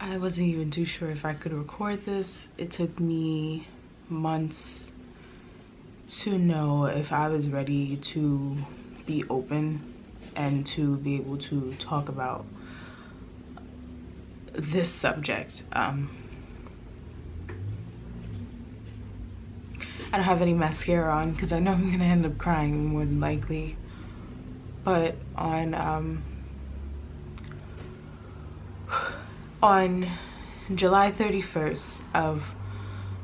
I wasn't even too sure if I could record this. It took me months to know if I was ready to be open and to be able to talk about this subject. I don't have any mascara on because I know I'm gonna end up crying more than likely. But on July 31st of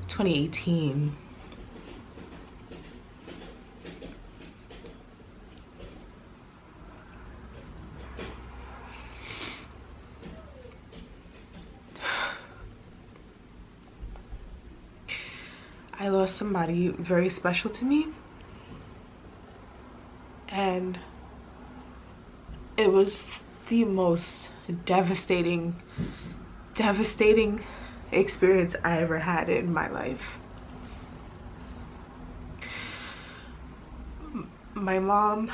2018, I lost somebody very special to me, and it was the most devastating experience I ever had in my life. My mom,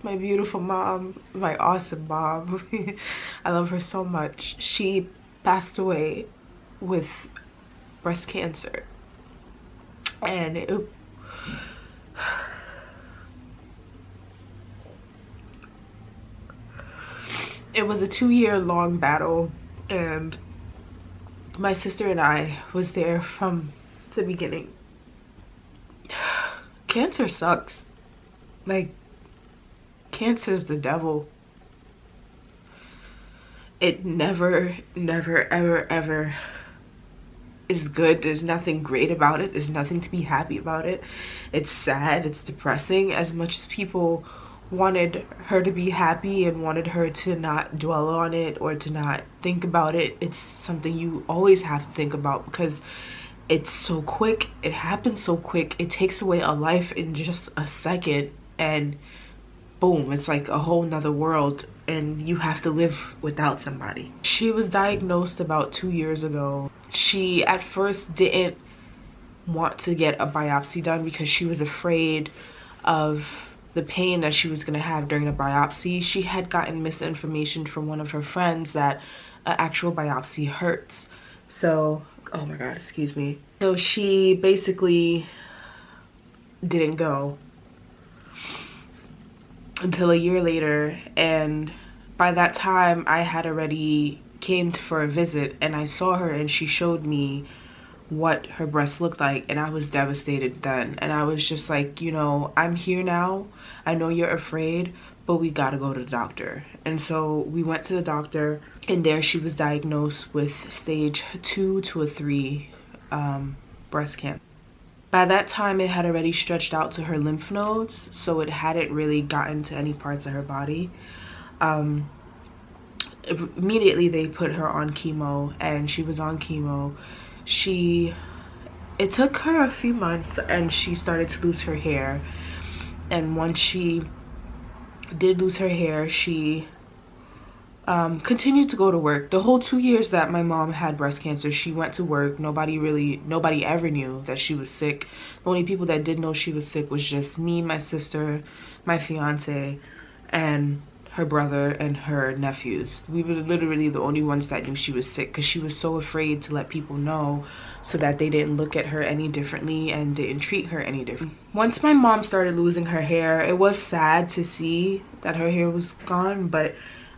my beautiful mom, my awesome mom, I love her so much. She passed away with breast cancer, and it was a 2-year-long battle, and my sister and I was there from the beginning. Cancer sucks. Like, cancer's the devil. It never ever is good. There's nothing great about it. There's nothing to be happy about it. It's sad, it's depressing. As much as people wanted her to be happy and wanted her to not dwell on it or to not think about it, it's something you always have to think about because it's so quick. It happens so quick. It takes away a life in just a second, and boom, it's like a whole nother world, and you have to live without somebody. She was diagnosed about 2 years ago. She at first didn't want to get a biopsy done because she was afraid of the pain that she was going to have during the biopsy. She had gotten misinformation from one of her friends that an actual biopsy hurts. So, oh my god, excuse me. So she basically didn't go until a year later, and by that time I had already came for a visit, and I saw her and she showed me what her breasts looked like, and I was devastated then. And I was just like, you know, I'm here now. I know you're afraid, but we gotta go to the doctor. And so we went to the doctor, and there she was diagnosed with stage 2 to 3 breast cancer. By that time, it had already stretched out to her lymph nodes, so it hadn't really gotten to any parts of her body. Immediately, they put her on chemo, and she was on chemo. It took her a few months, and she started to lose her hair. And once she did lose her hair, she continued to go to work. The whole 2 years that my mom had breast cancer, she went to work. Nobody ever knew that she was sick. The only people that did know she was sick was just me, my sister, my fiance, and her brother and her nephews. We were literally the only ones that knew she was sick because she was so afraid to let people know so that they didn't look at her any differently and didn't treat her any differently. Once my mom started losing her hair, it was sad to see that her hair was gone, but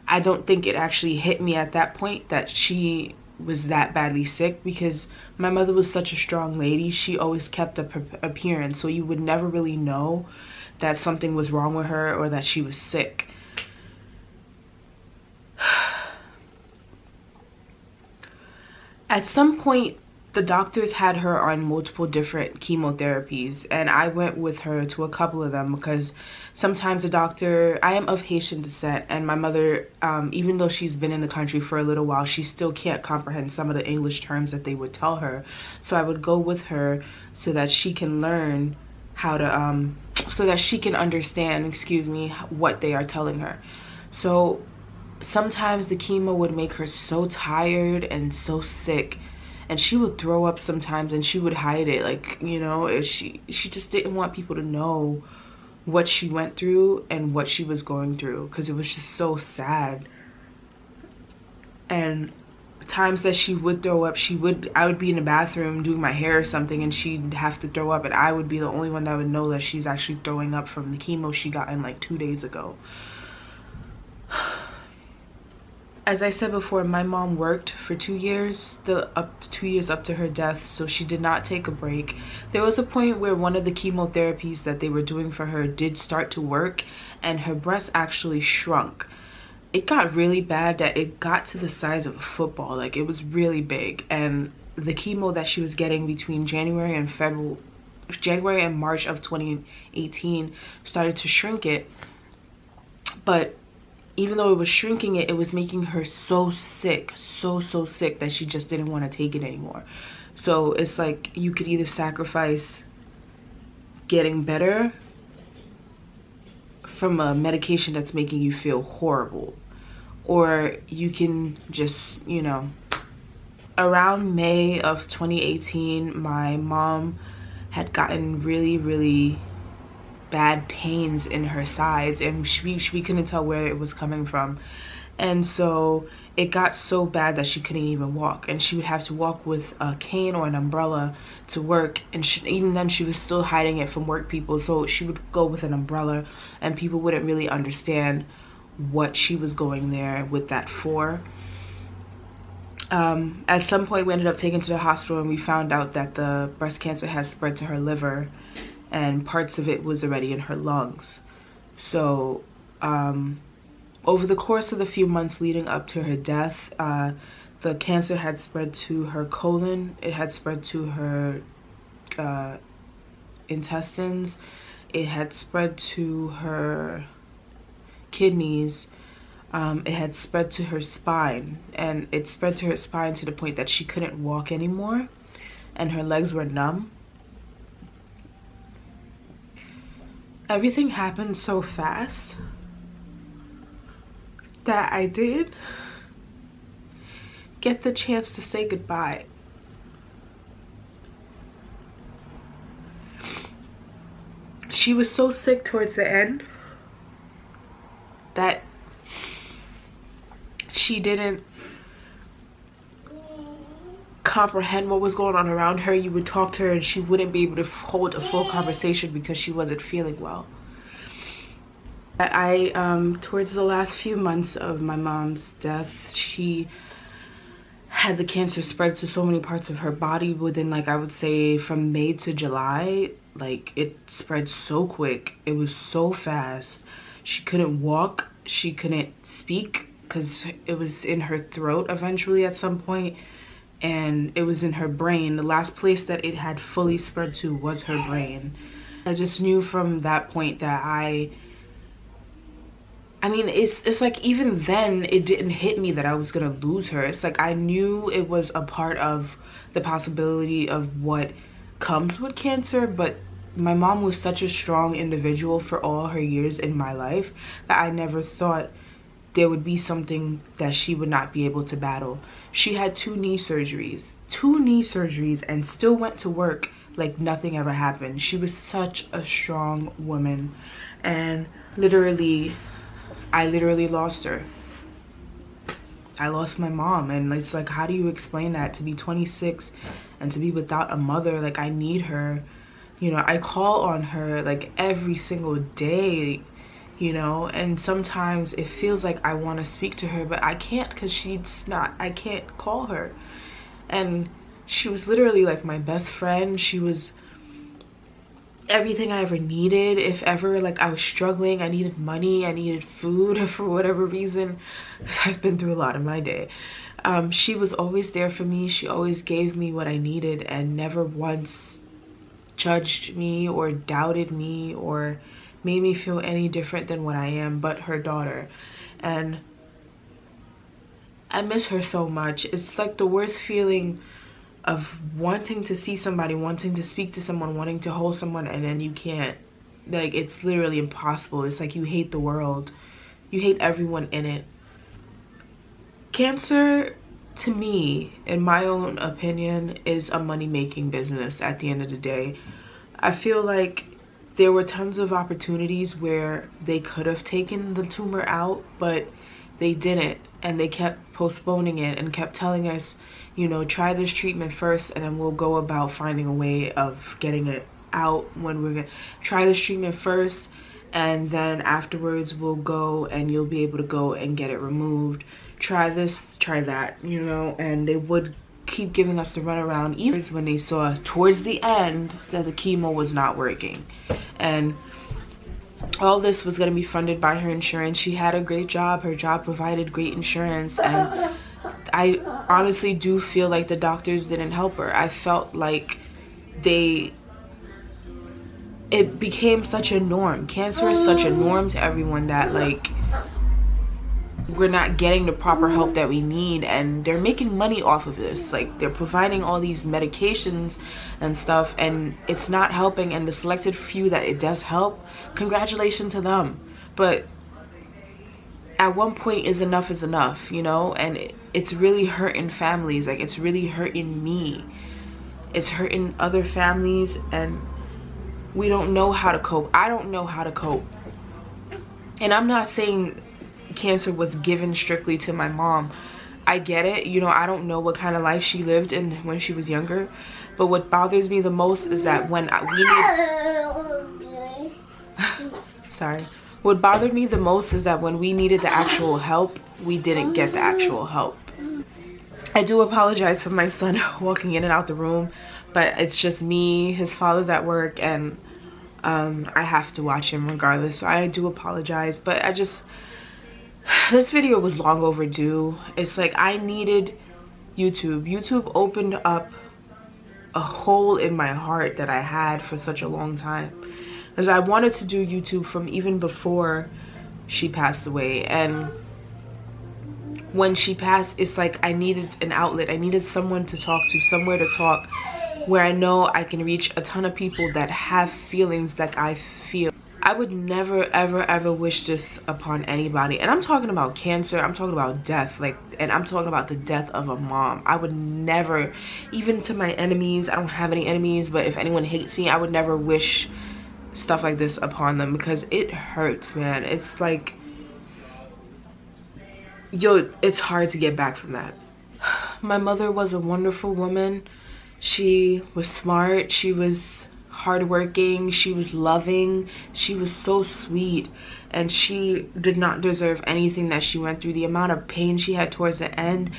I don't think it actually hit me at that point that she was that badly sick, because my mother was such a strong lady. She always kept up her appearance, so you would never really know that something was wrong with her or that she was sick. At some point, the doctors had her on multiple different chemotherapies, and I went with her to a couple of them because sometimes the doctor, I am of Haitian descent, and my mother, even though she's been in the country for a little while, she still can't comprehend some of the English terms that they would tell her. So I would go with her so that she can learn how to, so that she can understand, excuse me, what they are telling her. So sometimes the chemo would make her so tired and so sick, and she would throw up sometimes, and she would hide it, like, you know, she just didn't want people to know what she went through and what she was going through, because it was just so sad. And times that she would throw up, I would be in the bathroom doing my hair or something, and she'd have to throw up, and I would be the only one that would know that she's actually throwing up from the chemo she got in like 2 days ago. As I said before, my mom worked for 2 years, up to 2 years up to her death, so she did not take a break. There was a point where one of the chemotherapies that they were doing for her did start to work, and her breast actually shrunk. It got really bad that it got to the size of a football. Like, it was really big, and the chemo that she was getting between January and March of 2018 started to shrink it. But even though it was shrinking it, it was making her so sick, so sick, that she just didn't want to take it anymore. So it's like you could either sacrifice getting better from a medication that's making you feel horrible, or you can just, you know. Around May of 2018, my mom had gotten really bad pains in her sides, and we couldn't tell where it was coming from. And so it got so bad that she couldn't even walk, and she would have to walk with a cane or an umbrella to work, and even then she was still hiding it from work people. So she would go with an umbrella, and people wouldn't really understand what she was going there with that for. At some point we ended up taking to the hospital, and we found out that the breast cancer had spread to her liver, and parts of it was already in her lungs. So over the course of the few months leading up to her death, the cancer had spread to her colon, it had spread to her intestines, it had spread to her kidneys, it had spread to her spine, and it spread to her spine to the point that she couldn't walk anymore, and her legs were numb. Everything happened so fast that I did get the chance to say goodbye. She was so sick towards the end that she didn't comprehend what was going on around her. You would talk to her and she wouldn't be able to hold a full conversation because she wasn't feeling well. Towards the last few months of my mom's death, she had the cancer spread to so many parts of her body within, like, I would say from May to July. Like, it spread so quick, it was so fast. She couldn't walk, she couldn't speak because it was in her throat eventually at some point, and it was in her brain. The last place that it had fully spread to was her brain. I just knew from that point that I mean, it's like even then it didn't hit me that I was gonna lose her. It's like I knew it was a part of the possibility of what comes with cancer, but my mom was such a strong individual for all her years in my life that I never thought there would be something that she would not be able to battle. She had two knee surgeries, and still went to work like nothing ever happened. She was such a strong woman, and I literally lost her. I lost my mom, and it's like, how do you explain that? To be 26 and to be without a mother? Like, I need her. You know, I call on her like every single day, you know, and sometimes it feels like I want to speak to her, but I can't because I can't call her. And she was literally like my best friend. She was everything I ever needed. If ever like I was struggling, I needed money, I needed food for whatever reason, because I've been through a lot in my day. She was always there for me. She always gave me what I needed and never once judged me or doubted me or made me feel any different than what I am, but her daughter. And I miss her so much. It's like the worst feeling of wanting to see somebody, wanting to speak to someone, wanting to hold someone, and then you can't. Like, it's literally impossible. It's like you hate the world. You hate everyone in it. Cancer, to me, in my own opinion, is a money-making business at the end of the day. I feel like there were tons of opportunities where they could have taken the tumor out, but they didn't. and they kept postponing it and kept telling us, you know, try this treatment first and then we'll go about finding a way of getting it out. When we're gonna try this treatment first, and then afterwards we'll go and you'll be able to go and get it removed. Try this, try that, you know. And they would keep giving us the runaround, even when they saw towards the end that the chemo was not working. And all this was going to be funded by her insurance. She had a great job. Her job provided great insurance, and I honestly do feel like the doctors didn't help her. I felt like it became such a norm. Cancer is such a norm to everyone that, like, we're not getting the proper help that we need, and they're making money off of this. Like, they're providing all these medications and stuff, and it's not helping. And the selected few that it does help, congratulations to them. But at one point, is enough, you know? And it's really hurting families. Like, it's really hurting me. It's hurting other families, and we don't know how to cope. I don't know how to cope. And I'm not saying cancer was given strictly to my mom. I get it, you know. I don't know what kind of life she lived in when she was younger, but what bothers me the most is that when what bothered me the most is that when we needed the actual help, we didn't get the actual help. I do apologize for my son walking in and out the room, but it's just me. His father's at work, and I have to watch him regardless, so I do apologize. But this video was long overdue. It's like I needed YouTube. YouTube opened up a hole in my heart that I had for such a long time, because I wanted to do YouTube from even before she passed away. And when she passed, it's like I needed an outlet. I needed someone to talk to, somewhere to talk, where I know I can reach a ton of people that have feelings like I feel. I would never ever wish this upon anybody. And I'm talking about cancer, I'm talking about death, like, and I'm talking about the death of a mom. I would never, even to my enemies, I don't have any enemies, but if anyone hates me, I would never wish stuff like this upon them, because it hurts, man. It's like, yo, it's hard to get back from that. My mother was a wonderful woman. She was smart, she was hardworking, she was loving, she was so sweet, and she did not deserve anything that she went through. The amount of pain she had towards the end,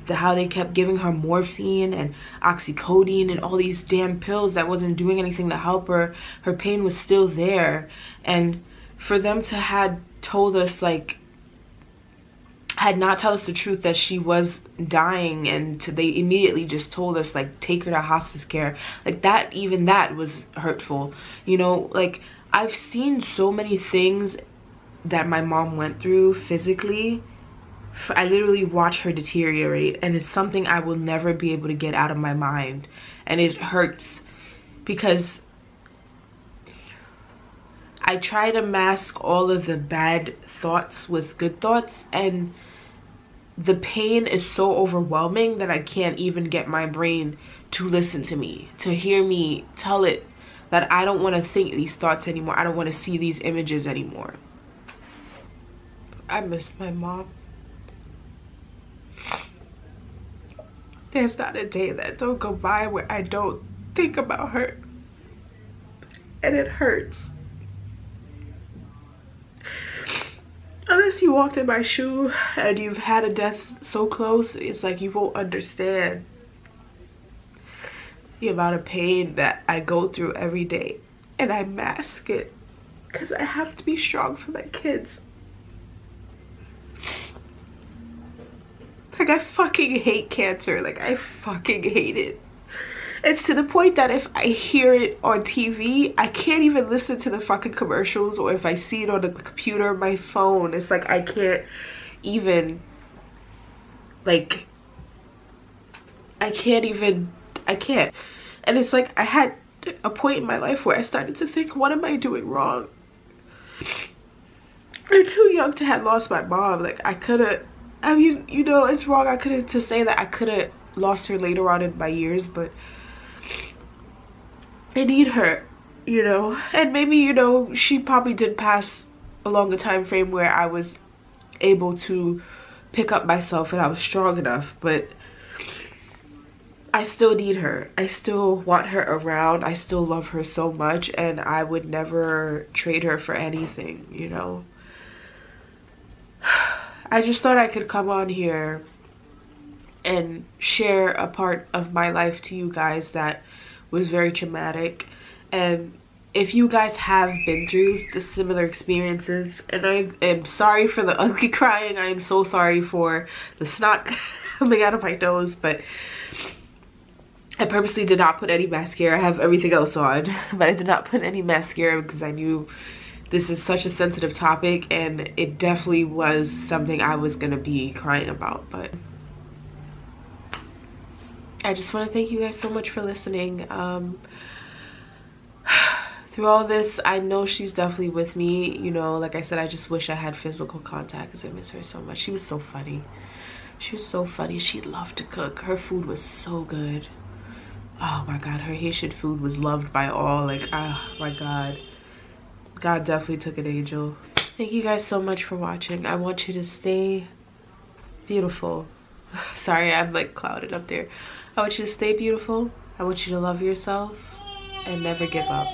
how they kept giving her morphine and oxycodone and all these damn pills that wasn't doing anything to help her. Her pain was still there. And for them to had told us, like, had not tell us the truth that she was dying, and they immediately just told us, like, take her to hospice care, like, that, even that was hurtful, you know. Like, I've seen so many things that my mom went through physically. I literally watch her deteriorate, and it's something I will never be able to get out of my mind. And it hurts because I try to mask all of the bad thoughts with good thoughts, and the pain is so overwhelming that I can't even get my brain to listen to me, to hear me tell it that I don't want to think these thoughts anymore. I don't want to see these images anymore. I miss my mom. There's not a day that don't go by where I don't think about her, and it hurts. Unless you walked in my shoe and you've had a death so close, it's like you won't understand the amount of pain that I go through every day, and I mask it because I have to be strong for my kids. Like, I fucking hate cancer. Like, I fucking hate it. It's to the point that if I hear it on TV, I can't even listen to the fucking commercials, or if I see it on the computer or my phone, it's like I can't even, like, I can't. And it's like I had a point in my life where I started to think, what am I doing wrong? I'm too young to have lost my mom. Like, I could have, I mean, you know, it's wrong to say that I could have lost her later on in my years, but I need her, you know. And maybe, you know, she probably did pass along a time frame where I was able to pick up myself and I was strong enough, but I still need her. I still want her around. I still love her so much, and I would never trade her for anything, you know? I just thought I could come on here and share a part of my life to you guys that was very traumatic. And if you guys have been through the similar experiences, and I am sorry for the ugly crying, I am so sorry for the snot coming out of my nose, but I purposely did not put any mascara. I have everything else on, but I did not put any mascara because I knew this is such a sensitive topic, and it definitely was something I was gonna be crying about. But I just want to thank you guys so much for listening. Through all this, I know she's definitely with me. You know, like I said, I just wish I had physical contact because I miss her so much. She was so funny. She was so funny. She loved to cook. Her food was so good. Oh my God, her Haitian food was loved by all. Like, oh my God. God definitely took an angel. Thank you guys so much for watching. I want you to stay beautiful. Sorry, I'm like clouded up there. I want you to stay beautiful. I want you to love yourself and never give up.